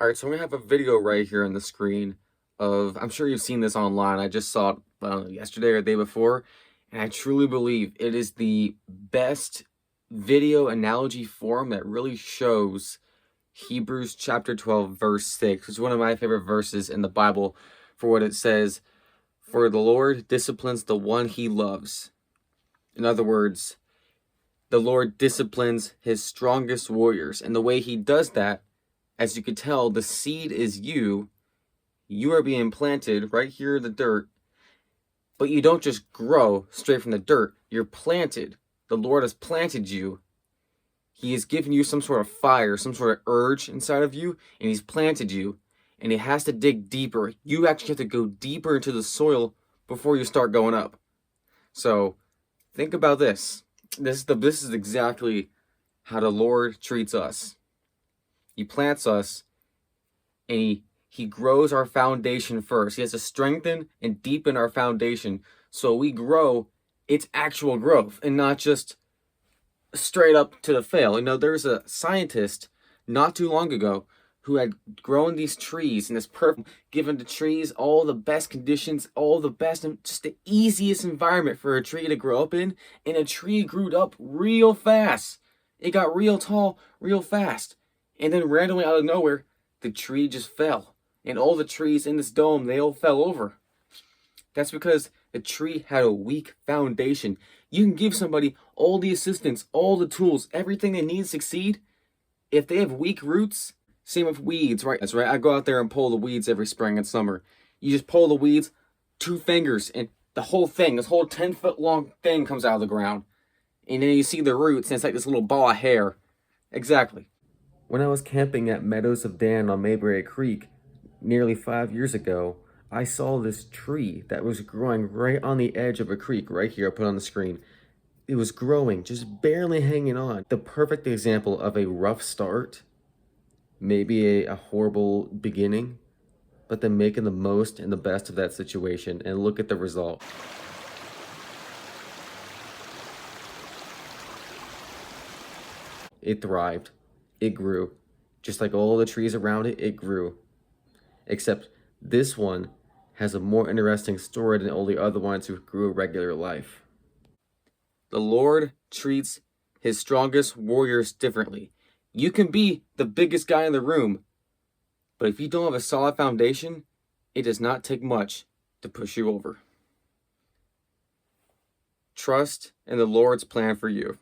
All right, so I'm gonna have a video right here on the screen of, I'm sure you've seen this online. I just saw it yesterday or the day before, and I truly believe it is the best video analogy form that really shows Hebrews chapter 12, verse 6, which is one of my favorite verses in the Bible for what it says, "For the Lord disciplines the one he loves." In other words, the Lord disciplines his strongest warriors, and the way he does that, as you can tell, the seed is you. You are being planted right here in the dirt, but you don't just grow straight from the dirt. You're planted. The Lord has planted you. He has given you some sort of fire, some sort of urge inside of you, and He's planted you. And it has to dig deeper. You actually have to go deeper into the soil before you start going up. So think about this. This is exactly how the Lord treats us. He plants us, and he grows our foundation first. He has to strengthen and deepen our foundation so we grow its actual growth and not just straight up to the fail. There's a scientist not too long ago who had grown these trees in this perfect, given the trees all the best conditions, all the best, and just the easiest environment for a tree to grow up in, and a tree grew up real fast. It got real tall real fast. And then randomly out of nowhere, the tree just fell. And all the trees in this dome, they all fell over. That's because the tree had a weak foundation. You can give somebody all the assistance, all the tools, everything they need to succeed. If they have weak roots, same with weeds, right? That's right. I go out there and pull the weeds every spring and summer. You just pull the weeds, 2 fingers, and the whole thing, this whole 10-foot long thing comes out of the ground. And then you see the roots, and it's like this little ball of hair. Exactly. When I was camping at Meadows of Dan on Mayberry Creek nearly 5 years ago, I saw this tree that was growing right on the edge of a creek right here. I'll put it on the screen. It was growing, just barely hanging on. The perfect example of a rough start, maybe a horrible beginning, but then making the most and the best of that situation, and look at the result. It thrived. It grew. Just like all the trees around it, it grew. Except this one has a more interesting story than all the other ones who grew a regular life. The Lord treats his strongest warriors differently. You can be the biggest guy in the room, but if you don't have a solid foundation, it does not take much to push you over. Trust in the Lord's plan for you.